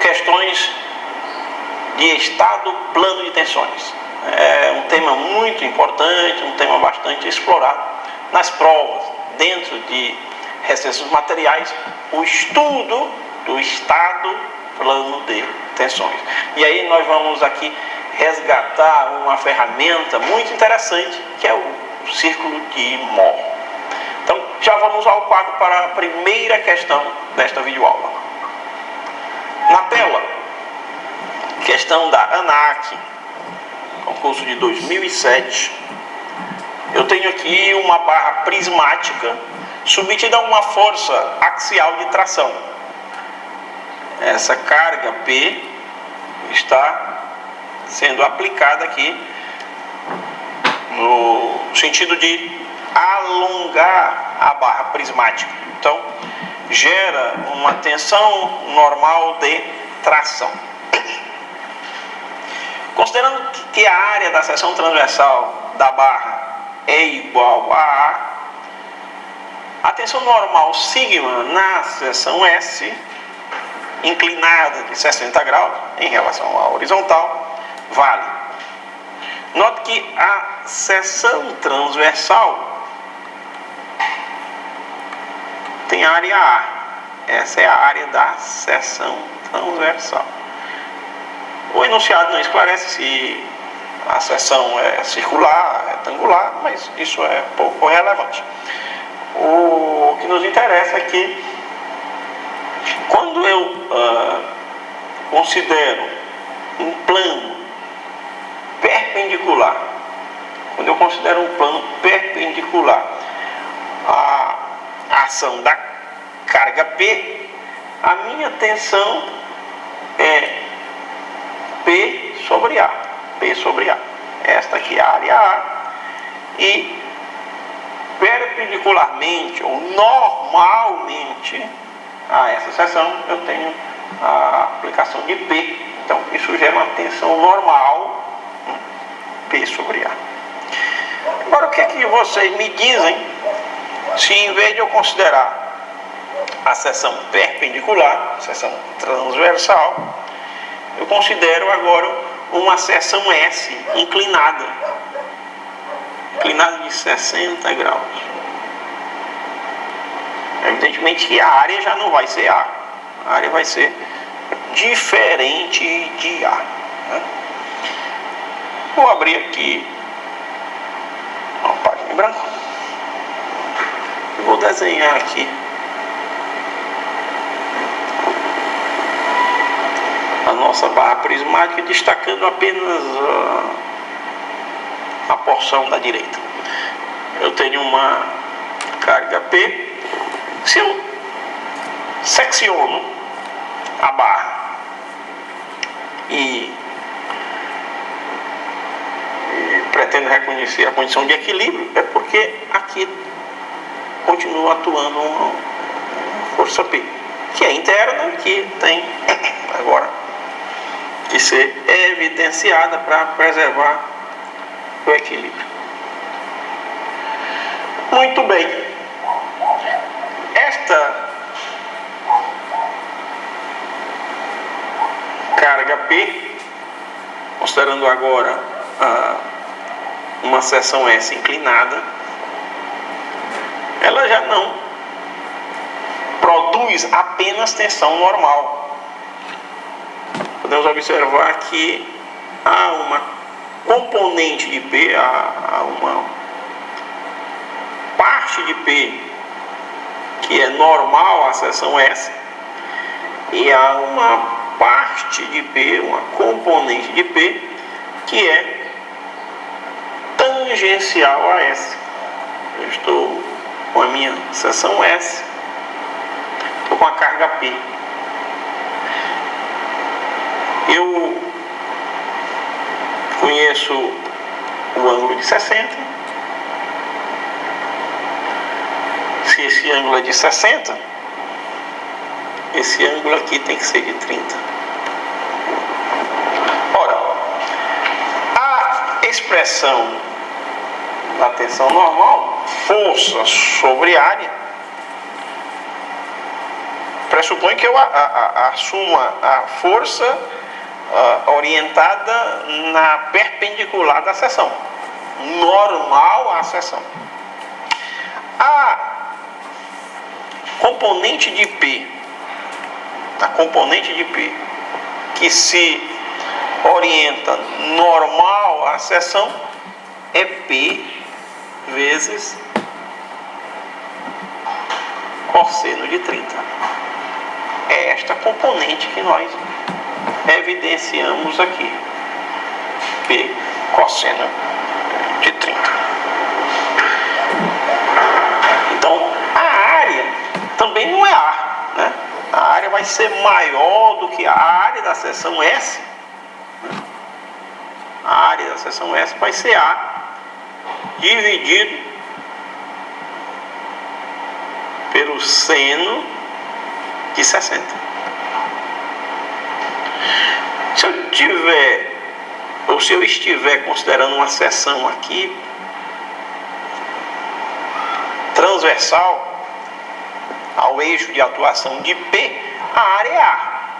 questões de estado plano de tensões. É um tema muito importante, um tema bastante explorado nas provas, dentro de recursos materiais, o estudo do estado plano de tensões. E aí nós vamos aqui resgatar uma ferramenta muito interessante, que é o círculo de Mohr. Então, já vamos ao quadro para a primeira questão desta videoaula. Na tela, questão da ANAC, concurso de 2007. Eu tenho aqui uma barra prismática submetida a uma força axial de tração. Essa carga P está sendo aplicada aqui no sentido de alongar a barra prismática. Então, gera uma tensão normal de tração. Considerando que a área da seção transversal da barra é igual a A tensão normal sigma na seção S, inclinada de 60 graus em relação à horizontal, vale. Note que a seção transversal tem área A. Essa é a área da seção transversal. O enunciado não esclarece se a seção é circular, retangular, mas isso é pouco relevante. O que nos interessa é que quando eu considero um plano perpendicular, à ação da carga P, a minha tensão é P sobre A. Esta aqui é a área A, e perpendicularmente ou normalmente a essa seção eu tenho a aplicação de P. Então isso gera uma tensão normal, P sobre A. Agora, o que é que vocês me dizem se em vez de eu considerar a seção perpendicular, seção transversal, eu considero agora uma seção S inclinada de 60 graus. Evidentemente que a área já não vai ser A, a área vai ser diferente de A, né? Vou abrir aqui uma página em branco e vou desenhar aqui a nossa barra prismática, destacando apenas a porção da direita. Eu tenho uma carga P. Se eu secciono a barra e pretendo reconhecer a condição de equilíbrio, é porque aqui continua atuando uma força P, que é interna, que tem agora que ser evidenciada para preservar o equilíbrio. Muito bem. Esta carga P, considerando agora uma seção S inclinada, ela já não produz apenas tensão normal. Podemos observar que há uma componente de P, há uma parte de P que é normal à seção S, e há uma parte de P, uma componente de P, que é tangencial a S. Eu estou com a minha seção S, estou com a carga P. Eu conheço o ângulo de 60. Se esse ângulo é de 60, esse ângulo aqui tem que ser de 30. Ora, a expressão da tensão normal, força sobre área, pressupõe que eu assuma a força orientada na perpendicular da seção, normal à seção. A componente de P, que se orienta normal à seção, é P vezes cosseno de 30. É esta componente que nós evidenciamos aqui. P cosseno de 30. Então, a área também não é A, né? A área vai ser maior do que a área da seção S. A área da seção S vai ser A dividido pelo seno de 60. Se eu estiver considerando uma seção aqui transversal ao eixo de atuação de P, a área é A.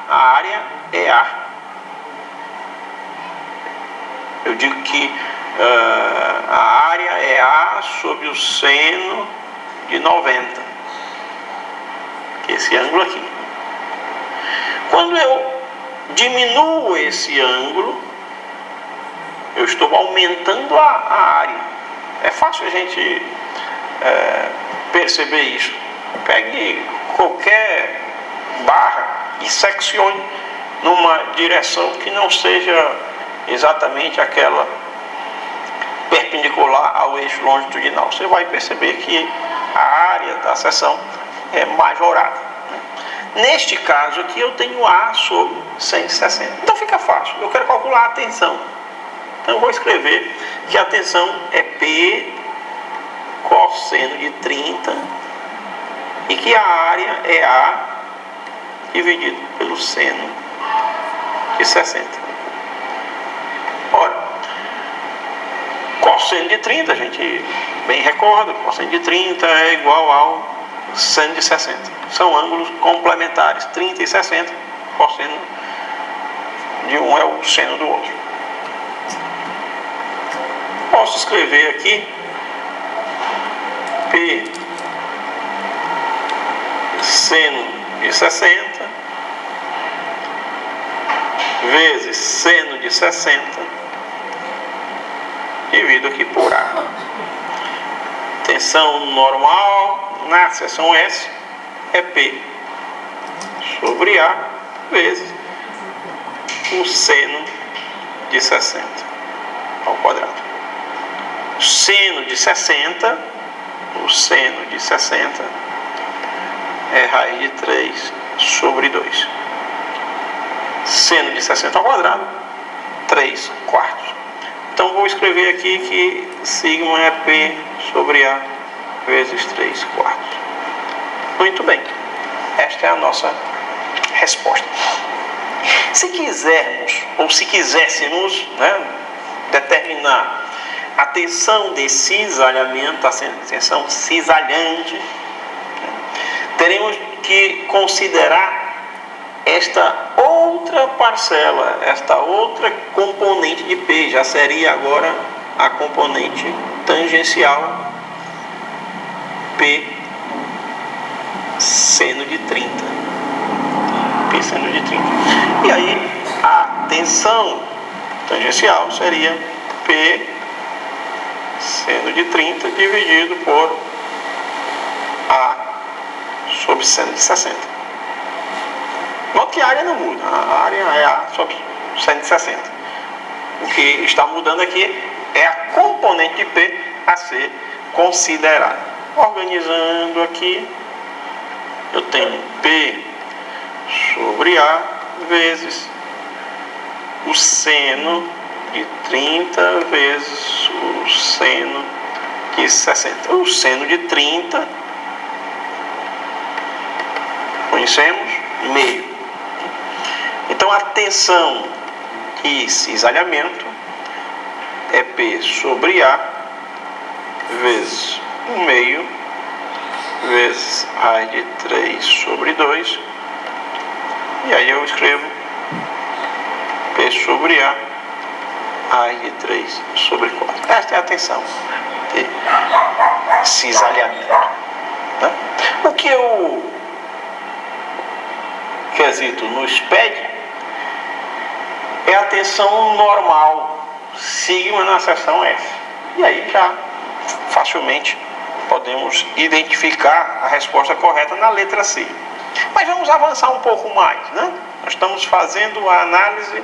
A área é A. Eu digo que a área é A sobre o seno de 90, que é esse ângulo aqui. Quando eu diminuo esse ângulo, eu estou aumentando a área. É fácil a gente perceber isso. Pegue qualquer barra e seccione numa direção que não seja exatamente aquela perpendicular ao eixo longitudinal. Você vai perceber que a área da seção é majorada. Neste caso aqui eu tenho A sobre 160. Então fica fácil. Eu quero calcular a tensão. Então eu vou escrever que a tensão é P cosseno de 30 e que a área é A dividido pelo seno de 60. Ora, cosseno de 30, a gente bem recorda, cosseno de 30 é igual ao seno de 60. São ângulos complementares, 30 e 60, cosseno de um é o seno do outro. Posso escrever aqui P seno de 60 vezes seno de 60 dividido aqui por A. Tensão normal na seção S é P sobre A vezes o seno de 60 ao quadrado. Seno de 60, o seno de 60 é raiz de 3 sobre 2. Seno de 60 ao quadrado, 3 quartos. Então vou escrever aqui que sigma é P sobre A vezes 3 quartos. Muito bem, esta é a nossa resposta. Se quisermos, ou se quiséssemos, determinar a tensão de cisalhamento, a tensão cisalhante, teremos que considerar esta outra parcela, esta outra componente de P, já seria agora a componente tangencial P seno de 30. P seno de 30. E aí a tensão tangencial seria P seno de 30 dividido por A sobre seno de 60. Note que a área não muda, a área é A sobre seno de 60. O que está mudando aqui é a componente de P a ser considerada. Organizando aqui, eu tenho P sobre A vezes o seno de 30 vezes o seno de 60. O seno de 30, conhecemos, meio. Então a tensão de cisalhamento é P sobre A vezes 1 meio vezes raiz de 3 sobre 2 E aí eu escrevo P sobre A, raiz de 3 sobre 4. Esta é a tensão de cisalhamento. Né? O que eu quesito no SPED é a tensão normal, sigma na seção F. E aí já facilmente podemos identificar a resposta correta na letra C. Mas vamos avançar um pouco mais, né? Nós estamos fazendo a análise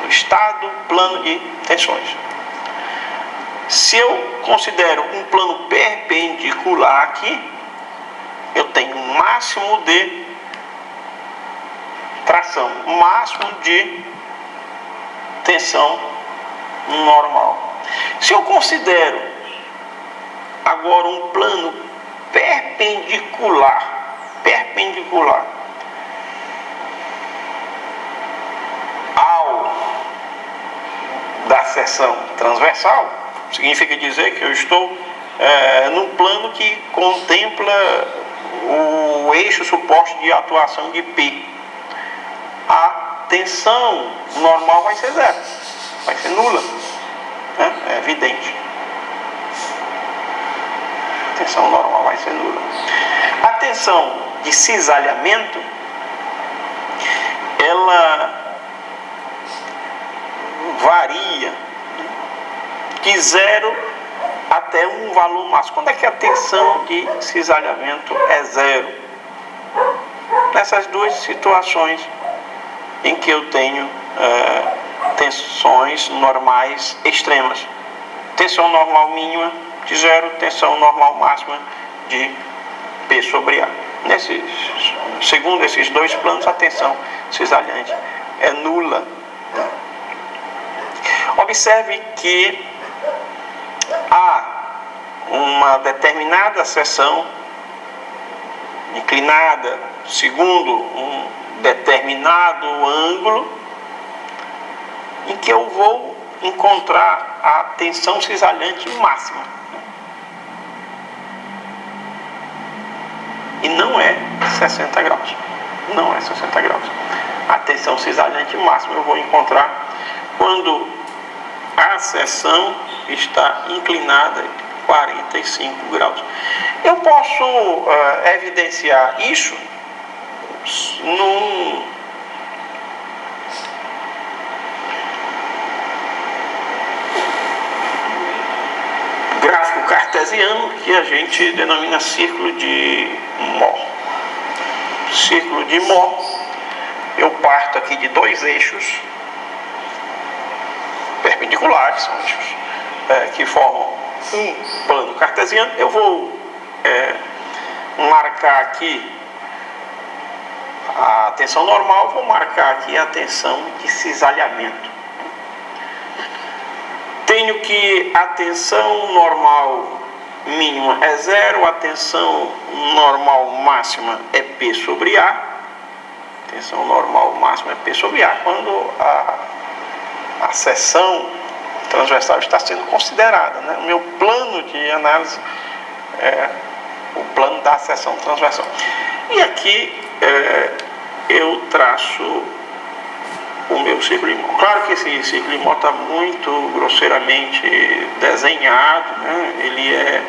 do estado plano de tensões. Se eu considero um plano perpendicular aqui, eu tenho um máximo de tração, máximo de tensão normal. Se eu considero agora um plano perpendicular ao da seção transversal, significa dizer que eu estou num plano que contempla o eixo suposto de atuação de P. A tensão normal vai ser zero, vai ser nula, né? É evidente. A tensão normal vai ser nula. A tensão de cisalhamento, ela varia de 0 até um valor máximo. Quando é que a tensão de cisalhamento é 0? Nessas duas situações em que eu tenho tensões normais extremas. Tensão normal mínima de 0, tensão normal máxima de P sobre A. Segundo esses dois planos, a tensão cisalhante é nula. Observe que há uma determinada seção inclinada segundo um determinado ângulo em que eu vou encontrar a tensão cisalhante máxima. E não é 60 graus. Não é 60 graus. A tensão cisalhante máxima eu vou encontrar quando a seção está inclinada 45 graus. Eu posso evidenciar isso num gráfico cartesiano que a gente denomina círculo de Mohr. Círculo de Mohr, eu parto aqui de dois eixos perpendiculares, são eixos que formam um plano cartesiano. Eu vou marcar aqui a tensão normal, vou marcar aqui a tensão de cisalhamento. Tenho que a tensão normal mínima é 0, a tensão normal máxima é P sobre A. Tensão normal máxima é P sobre A quando a seção transversal está sendo considerada, né? O meu plano de análise é o plano da seção transversal. E aqui eu traço o meu círculo de Mohr. Claro que esse círculo de Mohr está muito grosseiramente desenhado, né? Ele é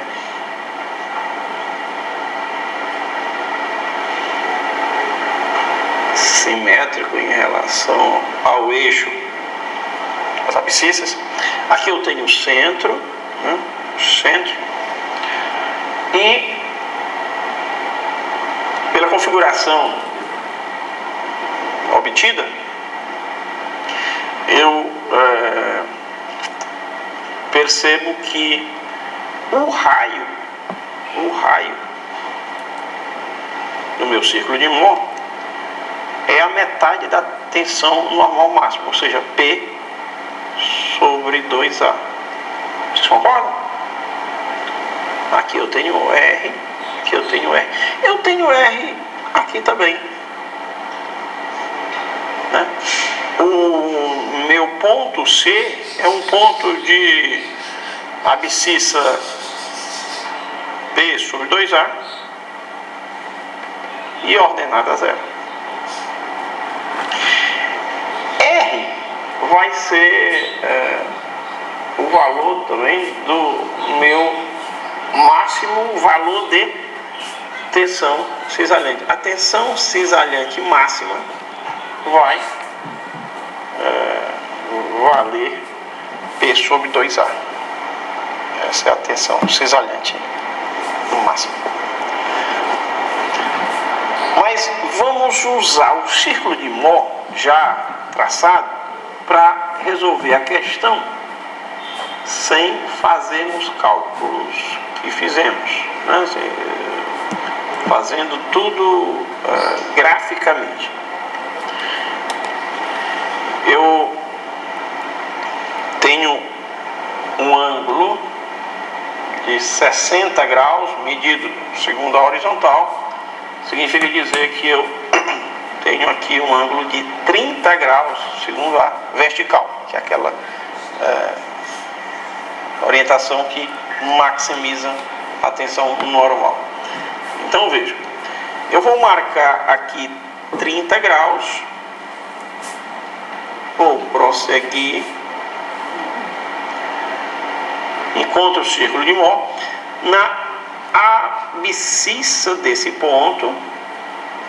simétrico em relação ao eixo das abscissas. Aqui eu tenho o centro, né? E pela configuração obtida, eu percebo que o raio do meu círculo de Mohr é a metade da tensão normal máxima, ou seja, P sobre 2A. Vocês concordam? Aqui eu tenho R, aqui eu tenho R. Eu tenho R aqui também, né? O meu ponto C é um ponto de abscissa P sobre 2A e ordenada 0. vai ser o valor também do meu máximo valor de tensão cisalhante. A tensão cisalhante máxima vai valer P sobre 2A. Essa é a tensão cisalhante no máximo. Mas vamos usar o círculo de Mohr já traçado para resolver a questão sem fazermos cálculos que fizemos, né? Assim, fazendo tudo graficamente. Eu tenho um ângulo de 60 graus medido segundo a horizontal. Significa dizer que eu tenho aqui um ângulo de 30 graus segundo a vertical, que é aquela orientação que maximiza a tensão normal. Então veja, eu vou marcar aqui 30 graus, vou prosseguir, encontro o círculo de Mohr. Na abscissa desse ponto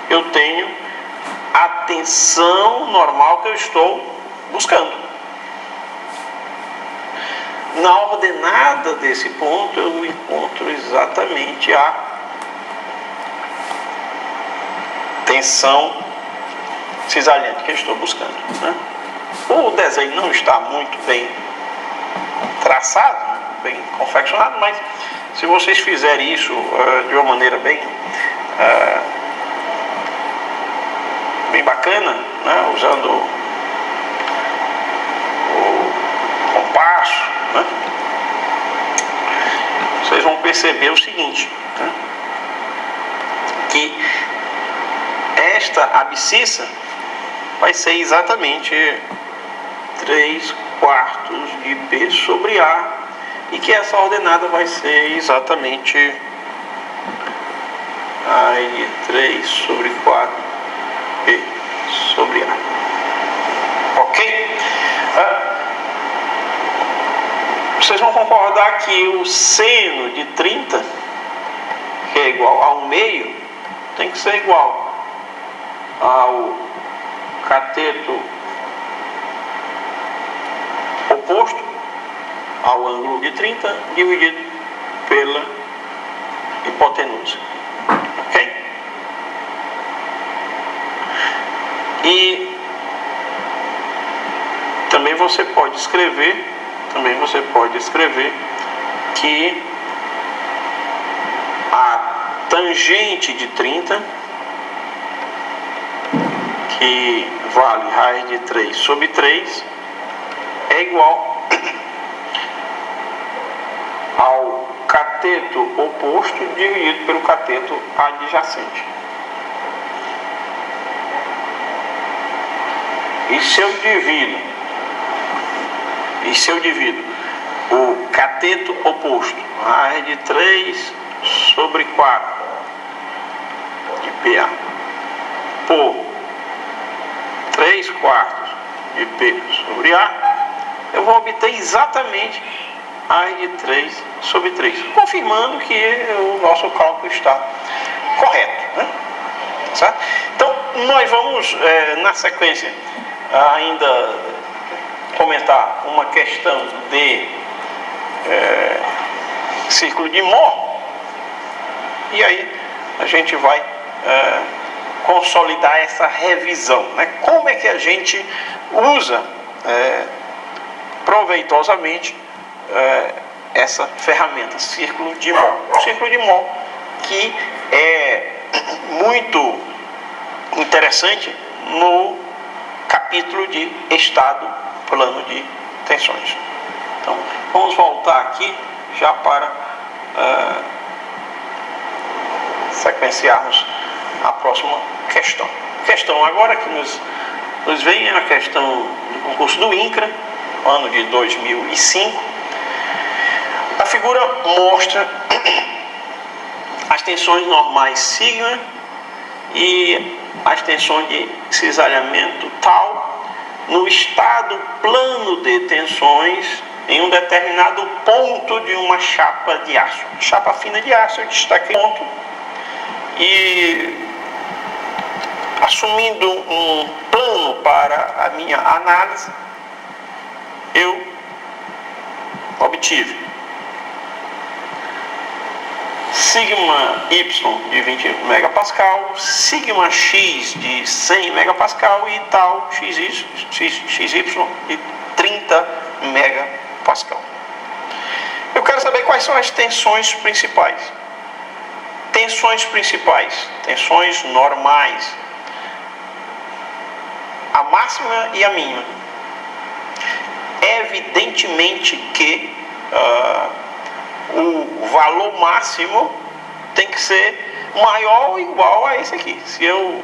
eu tenho a tensão normal que eu estou buscando. Na ordenada desse ponto eu encontro exatamente a tensão cisalhante que eu estou buscando, né? O desenho não está muito bem traçado, bem confeccionado, mas se vocês fizerem isso de uma maneira bem bacana, né? Usando o compasso, né? Vocês vão perceber o seguinte, né? Que esta abscissa vai ser exatamente 3/4 de P sobre A, e que essa ordenada vai ser exatamente aí de 3 sobre 4 P sobre A. Ok? Vocês vão concordar que o seno de 30, que é igual a 1/2, tem que ser igual ao cateto oposto ao ângulo de 30 dividido pela hipotenusa. Ok? E também você pode escrever que a tangente de 30, que vale raiz de 3 sobre 3, é igual ao cateto oposto dividido pelo cateto adjacente. E se eu divido o cateto oposto, raiz de 3 sobre 4 de PA, por 3/4 de P sobre A, eu vou obter exatamente raiz de 3 sobre 3, confirmando que o nosso cálculo está correto, né? Certo? Então, nós vamos, na sequência, ainda comentar uma questão de círculo de Mohr, e aí a gente vai consolidar essa revisão, né? Como é que a gente usa proveitosamente essa ferramenta, círculo de Mohr. O círculo de Mohr, que é muito interessante no capítulo de estado plano de tensões. Então, vamos voltar aqui já para sequenciarmos a próxima questão. A questão agora que nos vem é a questão do concurso do INCRA, ano de 2005. A figura mostra as tensões normais sigma e as tensões de cisalhamento tal no estado plano de tensões em um determinado ponto de uma chapa de aço. Chapa fina de aço, eu destaquei ponto. E assumindo um plano para a minha análise, eu obtive sigma y de 20 megapascal, sigma x de 100 megapascal e tal xy de 30 megapascal. Eu quero saber quais são as tensões principais. Tensões principais, tensões normais, a máxima e a mínima. Evidentemente que o valor máximo tem que ser maior ou igual a esse aqui. Se eu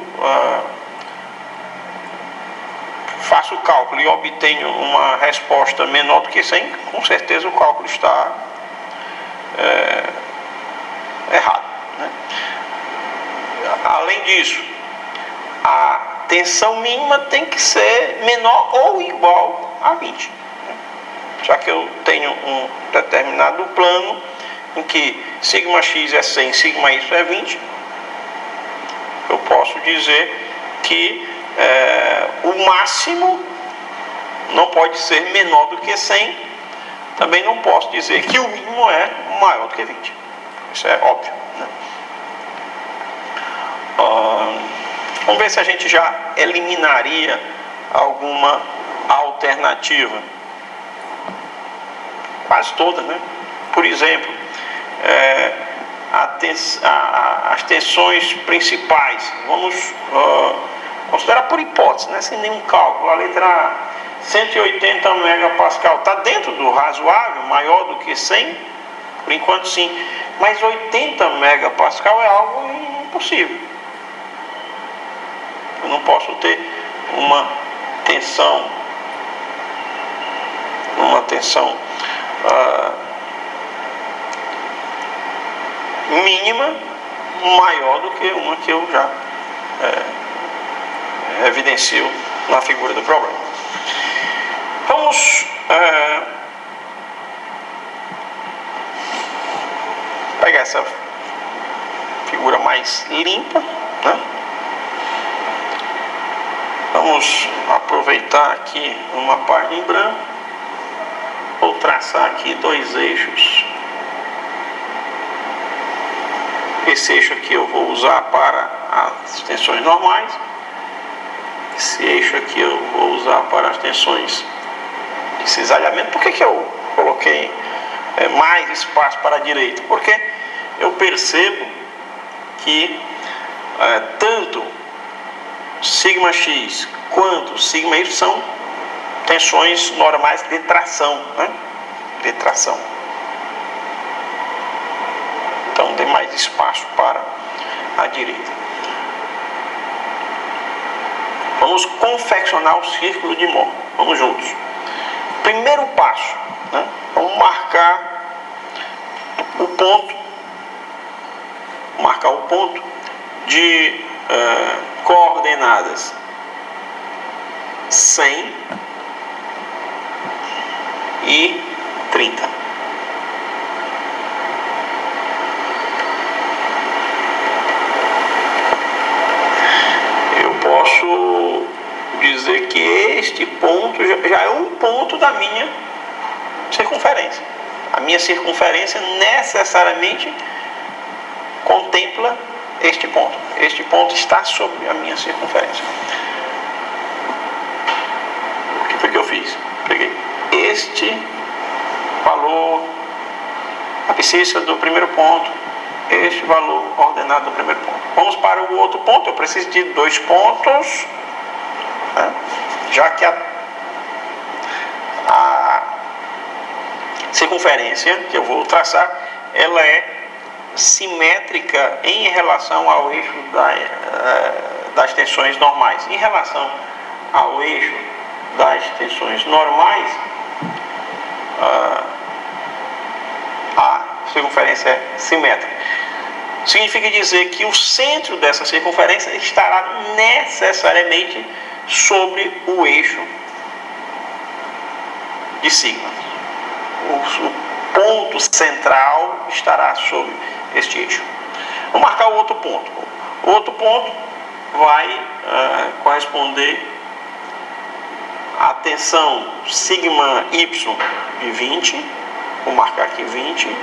faço o cálculo e obtenho uma resposta menor do que 100, com certeza o cálculo está errado, né? Além disso, a tensão mínima tem que ser menor ou igual a 20. Já que eu tenho um determinado plano em que sigma x é 100, sigma y é 20, eu posso dizer que o máximo não pode ser menor do que 100, também não posso dizer que o mínimo é maior do que 20. Isso é óbvio, né? Vamos ver se a gente já eliminaria alguma alternativa. Quase todas, né? Por exemplo, as tensões principais, vamos considerar por hipótese, né? Sem nenhum cálculo. A letra A, 180 megapascal, está dentro do razoável, maior do que 100? Por enquanto sim, mas 80 megapascal é algo impossível. Eu não posso ter uma tensão mínima maior do que uma que eu já evidencio na figura do problema. Vamos pegar essa figura mais limpa, né? Vamos aproveitar aqui uma página em branco. Vou traçar aqui dois eixos. Esse eixo aqui eu vou usar para as tensões normais. Esse eixo aqui eu vou usar para as tensões de cisalhamento. Por que eu coloquei mais espaço para a direita? Porque eu percebo que tanto sigma x quanto sigma y são tensões normais de tração, né? De tração. Então tem mais espaço para a direita. Vamos confeccionar o círculo de Mohr. Vamos juntos. Primeiro passo, né? Vamos marcar o ponto de coordenadas 100 e 30. Eu posso dizer que este ponto já é um ponto da minha circunferência. A minha circunferência necessariamente contempla este ponto. Este ponto está sobre a minha circunferência. O que foi que eu fiz? Peguei este valor abscissa do primeiro ponto, este valor ordenado do primeiro ponto. Vamos para o outro ponto. Eu preciso de dois pontos, né? Já que a circunferência que eu vou traçar, ela é simétrica em relação ao eixo das tensões normais. Em relação ao eixo das tensões normais, a circunferência é simétrica. Significa dizer que o centro dessa circunferência estará necessariamente sobre o eixo de sigma. O ponto central estará sobre este eixo. Vou marcar o outro ponto. O outro ponto vai corresponder à tensão sigma y de 20. Vou marcar aqui 20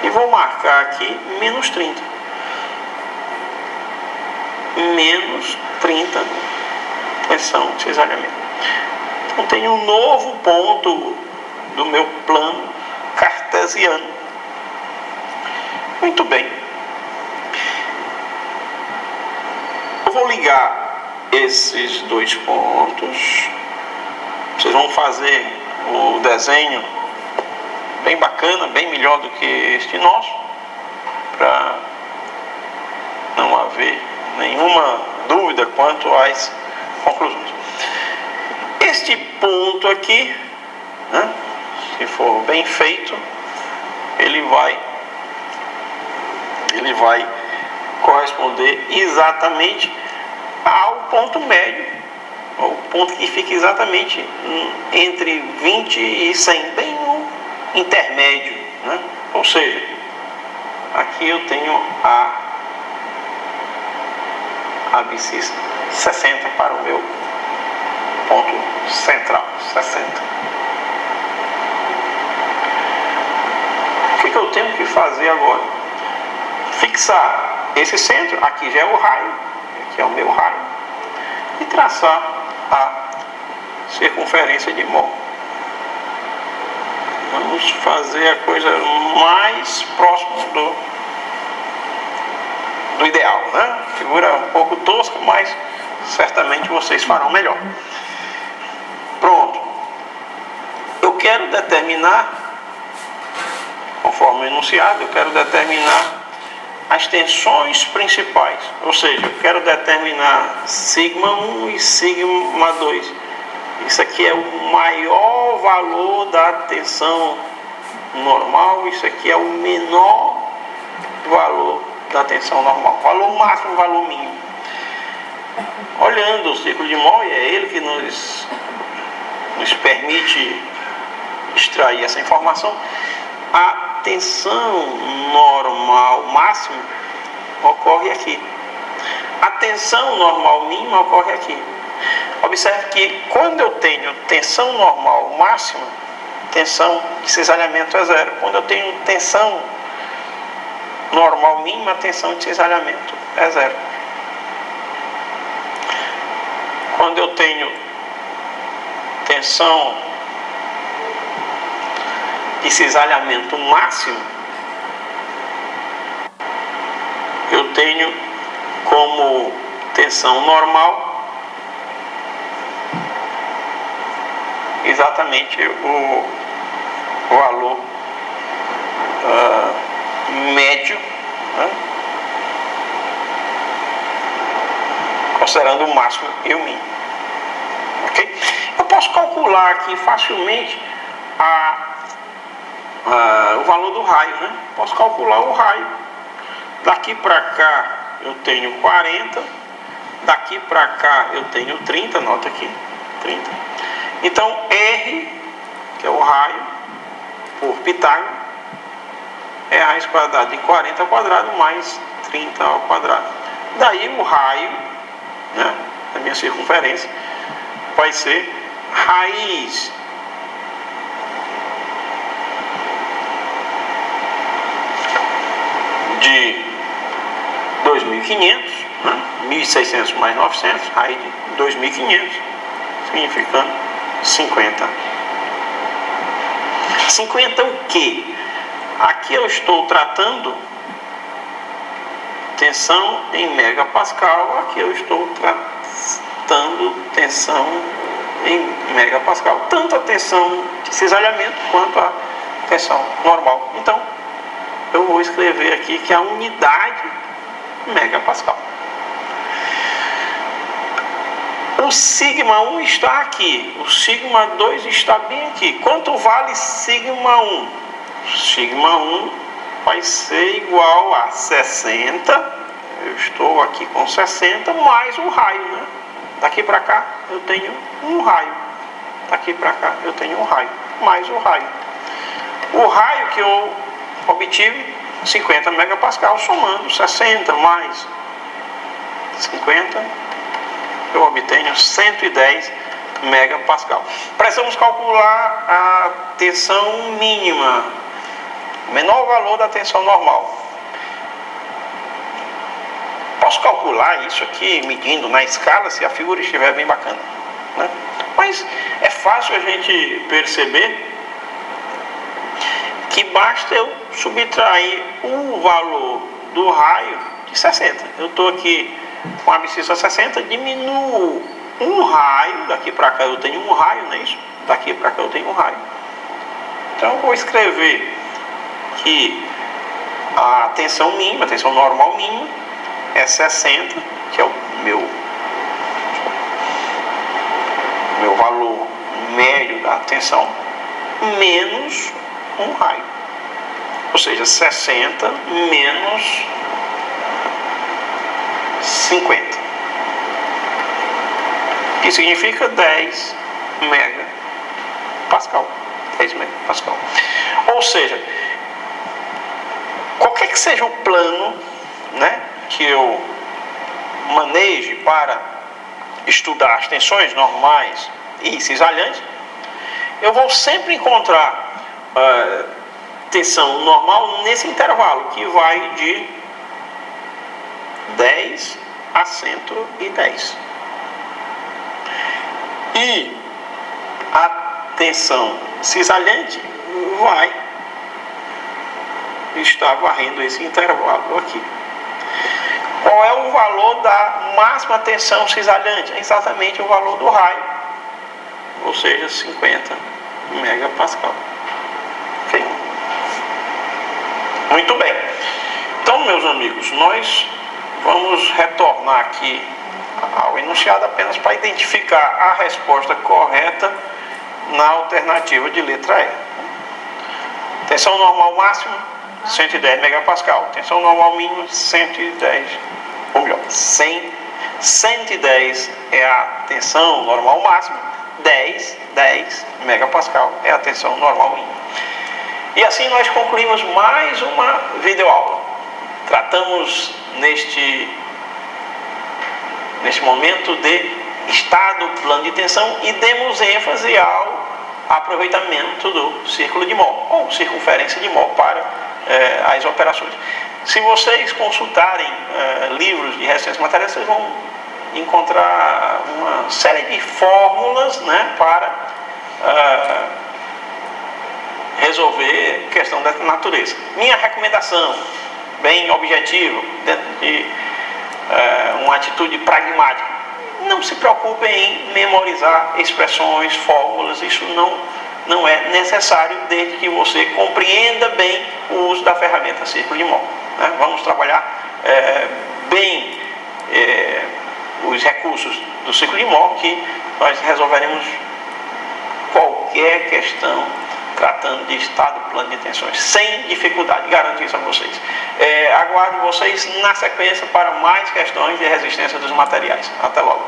e vou marcar aqui menos 30. Menos 30 tensão de cisalhamento. Então tenho um novo ponto do meu plano cartesiano. Muito bem. Eu vou ligar esses dois pontos. Vocês vão fazer o desenho bem bacana, bem melhor do que este nosso, para não haver nenhuma dúvida quanto às conclusões. Este ponto aqui, né, se for bem feito, ele vai corresponder exatamente ao ponto médio, o ponto que fica exatamente entre 20 e 100, bem no intermédio, né? Ou seja, aqui eu tenho a abscissa 60 para o meu ponto central, 60. O que eu tenho que fazer agora? Fixar esse centro, aqui já é o raio, aqui é o meu raio, e traçar a circunferência de mol. Vamos fazer a coisa mais próxima do ideal, né? Figura um pouco tosca, mas certamente vocês farão melhor. Pronto. Eu quero determinar, conforme o enunciado, eu quero determinar as tensões principais, ou seja, eu quero determinar sigma 1 e sigma 2. Isso aqui é o maior valor da tensão normal, isso aqui é o menor valor da tensão normal, valor máximo, valor mínimo. Olhando o ciclo de Moll, é ele que nos permite extrair essa informação. A tensão normal máxima ocorre aqui. A tensão normal mínima ocorre aqui. Observe que quando eu tenho tensão normal máxima, tensão de cisalhamento é zero. Quando eu tenho tensão normal mínima, tensão de cisalhamento é zero. Quando eu tenho tensão de cisalhamento máximo, eu tenho como tensão normal exatamente o valor médio, né? Considerando o máximo e o mínimo. Okay? Eu posso calcular aqui facilmente o valor do raio, né? Posso calcular o raio. Daqui para cá eu tenho 40, daqui para cá eu tenho 30, nota aqui, 30. Então R, que é o raio, por Pitágoras, é a raiz quadrada de 40 ao quadrado mais 30 ao quadrado. Daí o raio, né, da minha circunferência vai ser raiz de 2.500, né, 1.600 mais 900, raiz de 2.500, significando 50. 50 o quê? Aqui eu estou tratando tensão em megapascal, aqui eu estou tratando tensão em megapascal, tanto a tensão de cisalhamento quanto a tensão normal. Então eu vou escrever aqui que a unidade megapascal. O sigma 1 está aqui, o sigma 2 está bem aqui. Quanto vale sigma 1? Sigma 1 vai ser igual a 60, eu estou aqui com 60, mais o raio, né? Daqui para cá eu tenho um raio, daqui para cá eu tenho um raio. mais o raio. O raio que eu obtive, 50 megapascal, somando 60 mais 50, eu obtenho 110 megapascal. Precisamos calcular a tensão mínima, o menor valor da tensão normal. Posso calcular isso aqui medindo na escala se a figura estiver bem bacana, né? Mas é fácil a gente perceber que basta eu subtrair o valor do raio de 60. Eu estou aqui com a abscissa 60, diminuo um raio, daqui para cá eu tenho um raio, não é isso? Daqui para cá eu tenho um raio. Então eu vou escrever que a tensão mínima, a tensão normal mínima, é 60, que é o meu valor médio da tensão, menos um raio. Ou seja, 60 menos 50. Que significa 10 megapascal. 10 megapascal. Ou seja, qualquer que seja o plano, né, que eu maneje para estudar as tensões normais e cisalhantes, eu vou sempre encontrar tensão normal nesse intervalo, que vai de 10 a 110. E a tensão cisalhante vai estar varrendo esse intervalo aqui. Qual é o valor da máxima tensão cisalhante? É exatamente o valor do raio, ou seja, 50 megapascal. Ok? Muito bem. Então, meus amigos, nós vamos retornar aqui ao enunciado apenas para identificar a resposta correta na alternativa de letra E. Tensão normal máxima, 110 megapascal. Tensão normal mínima, 110, ou melhor, 110 é a tensão normal máxima, 10 megapascal é a tensão normal mínima. E assim nós concluímos mais uma videoaula. Tratamos neste momento de estado plano de tensão e demos ênfase ao aproveitamento do círculo de Moll, ou circunferência de Moll para as operações. Se vocês consultarem livros de resistência materiais, vocês vão encontrar uma série de fórmulas, né, para resolver questão dessa natureza. Minha recomendação, bem objetiva, dentro de uma atitude pragmática: não se preocupem em memorizar expressões, fórmulas. Isso não é necessário, desde que você compreenda bem o uso da ferramenta círculo de Moll, né? Vamos trabalhar bem os recursos do círculo de Moll, que nós resolveremos qualquer questão tratando de estado plano de tensões sem dificuldade, garanto isso a vocês. Aguardo vocês na sequência para mais questões de resistência dos materiais. Até logo.